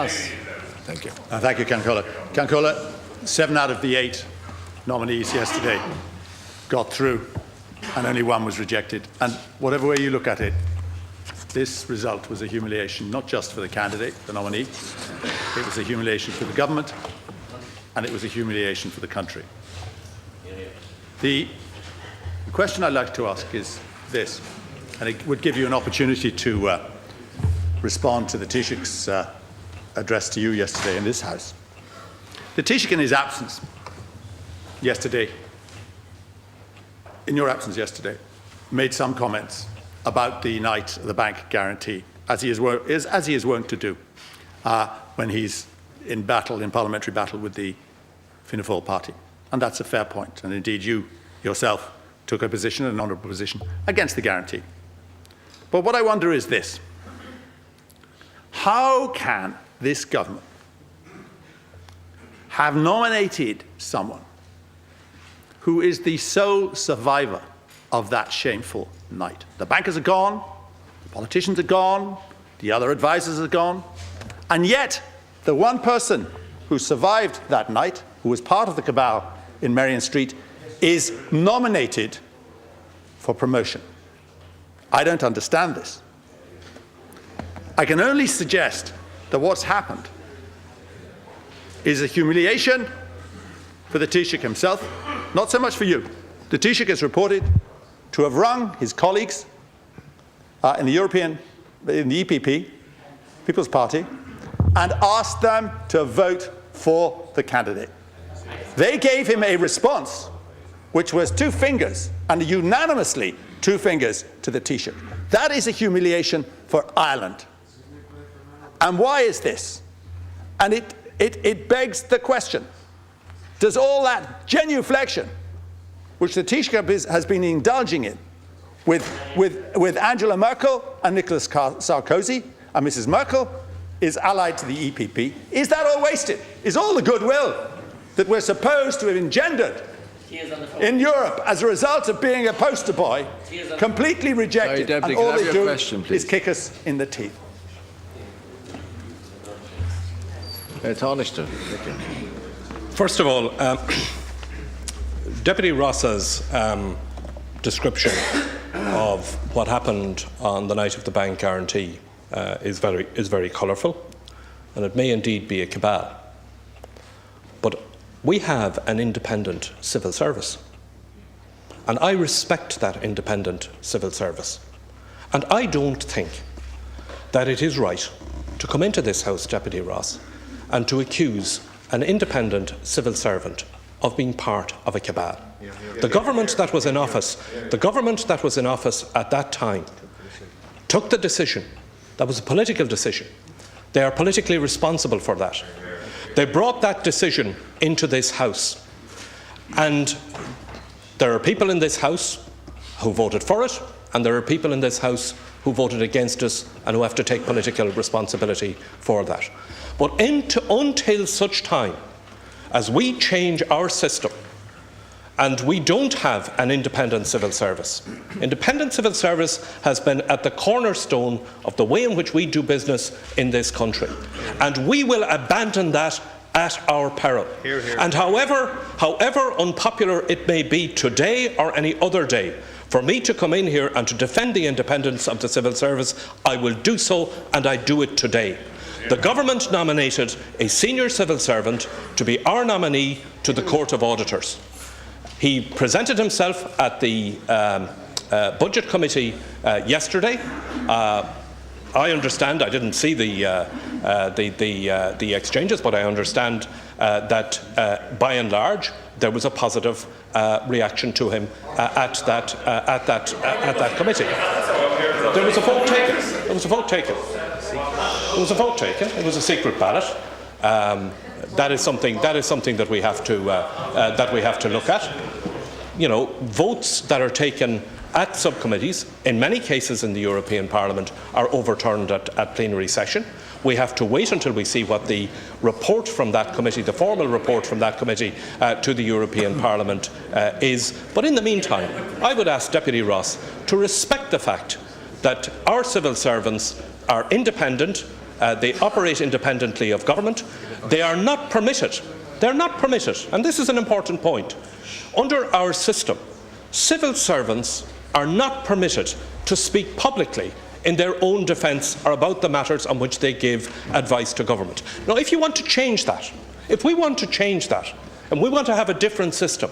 Thank you. Thank you, Cancula. Cancula, 7 out of the 8 nominees yesterday got through and only 1 was rejected. And whatever way you look at it, this result was a humiliation, not just for the candidate, the nominee, it was a humiliation for the government, and it was a humiliation for the country. The question I'd like to ask is this, and it would give you an opportunity to respond to the Taoiseach's address to you yesterday in this House. The Taoiseach, in his absence yesterday, in your absence yesterday, made some comments about the night of the bank guarantee, as he is wont to do when he's in battle, in parliamentary battle with the Fianna Fáil party. And that's a fair point. And indeed, you yourself took a position, an honourable position, against the guarantee. But what I wonder is this. How can this government have nominated someone who is the sole survivor of that shameful night? The bankers are gone, the politicians are gone, the other advisors are gone, and yet the one person who survived that night, who was part of the cabal in Merrion Street, is nominated for promotion. I don't understand this. I can only suggest that what's happened is a humiliation for the Taoiseach himself, not so much for you. The Taoiseach is reported to have rung his colleagues in the EPP, People's Party, and asked them to vote for the candidate. They gave him a response which was 2 fingers, and unanimously 2 fingers to the Taoiseach. That is a humiliation for Ireland. And why is this? And it begs the question, does all that genuflection, which the Taoiseach has been indulging in with Angela Merkel and Nicolas Sarkozy, and Mrs. Merkel is allied to the EPP, is that all wasted? Is all the goodwill that we're supposed to have engendered in Europe as a result of being a poster boy completely rejected, Sorry, Deputy, and all they do is kick us in the teeth? First of all, Deputy Ross's description of what happened on the night of the bank guarantee is very colourful, and it may indeed be a cabal. But we have an independent civil service, and I respect that independent civil service. And I don't think that it is right to come into this House, Deputy Ross, and to accuse an independent civil servant of being part of a cabal. The government that was in office, at that time took the decision. That was a political decision. They are politically responsible for that. They brought that decision into this House. And there are people in this House who voted for it, and there are people in this House who voted against us and who have to take political responsibility for that. But until such time as we change our system and we don't have an independent civil service. Independent civil service has been at the cornerstone of the way in which we do business in this country. And we will abandon that at our peril. Hear, hear. And however unpopular it may be today or any other day, for me to come in here and to defend the independence of the civil service, I will do so, and I do it today. The government nominated a senior civil servant to be our nominee to the Court of Auditors. He presented himself at the Budget Committee yesterday. I understand, I didn't see the exchanges, but I understand that by and large there was a positive reaction to him at that committee. There was a vote taken. There was a vote taken. It was a vote taken. It was a secret ballot. That is something that we have to look at. You know, votes that are taken at subcommittees, in many cases in the European Parliament, are overturned at plenary session. We have to wait until we see what the report from that committee, the formal report from that committee to the European Parliament is. But in the meantime, I would ask Deputy Ross to respect the fact that our civil servants are independent, They operate independently of government. They are not permitted. They're not permitted, and this is an important point. Under our system, civil servants are not permitted to speak publicly in their own defence or about the matters on which they give advice to government. Now, if you want to change that, if we want to change that, and we want to have a different system,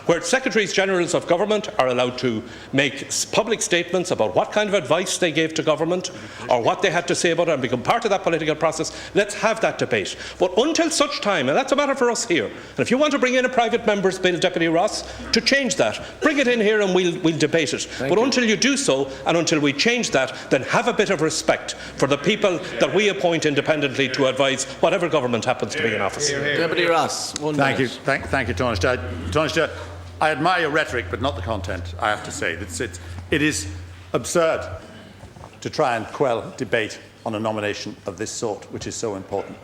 where Secretaries-Generals of Government are allowed to make public statements about what kind of advice they gave to government or what they had to say about it and become part of that political process, let's have that debate. But until such time, and that's a matter for us here, and if you want to bring in a private member's bill, Deputy Ross, to change that, bring it in here and we'll debate it. But until you do so, and until we change that, then have a bit of respect for the people that we appoint independently to advise whatever government happens to be in office. Deputy Ross, Thank you, Taoiseach. Taoiseach, I admire your rhetoric, but not the content, I have to say. It is absurd to try and quell debate on a nomination of this sort, which is so important.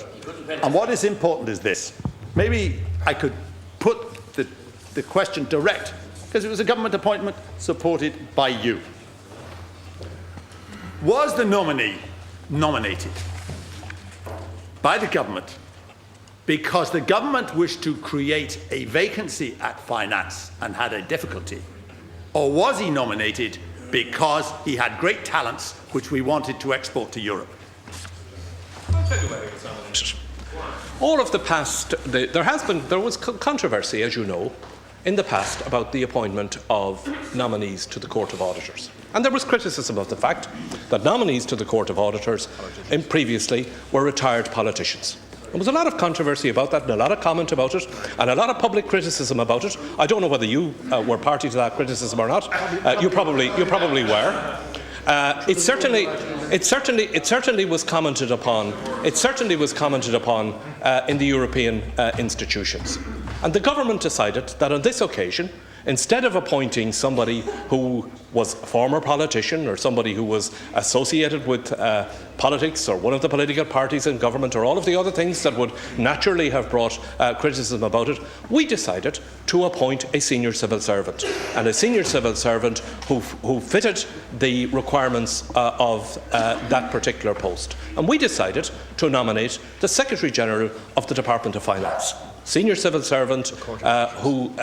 And what is important is this. Maybe I could put the question direct, because it was a government appointment supported by you. Was the nominee nominated by the government because the government wished to create a vacancy at finance and had a difficulty? Or was he nominated because he had great talents which we wanted to export to Europe? All of the past, there was controversy, as you know, in the past about the appointment of nominees to the Court of Auditors. And there was criticism of the fact that nominees to the Court of Auditors previously were retired politicians. There was a lot of controversy about that and a lot of comment about it and a lot of public criticism about it. I don't know whether you were party to that criticism or not. You probably were. It certainly was commented upon. It certainly was commented upon in the European institutions. And the government decided that on this occasion, instead of appointing somebody who was a former politician or somebody who was associated with politics or one of the political parties in government or all of the other things that would naturally have brought criticism about it, we decided to appoint a senior civil servant, and a senior civil servant who fitted the requirements of that particular post. And we decided to nominate the Secretary-General of the Department of Finance, senior civil servant who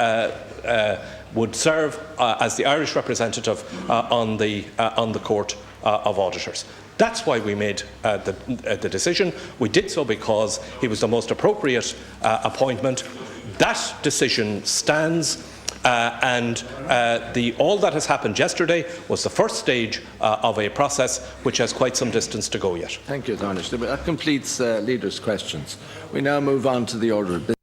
would serve as the Irish representative on the Court of Auditors. That's why we made the decision. We did so because he was the most appropriate appointment. That decision stands, and all that has happened yesterday was the first stage of a process which has quite some distance to go yet. Thank you, Taoiseach. That completes leaders' questions. We now move on to the order of business.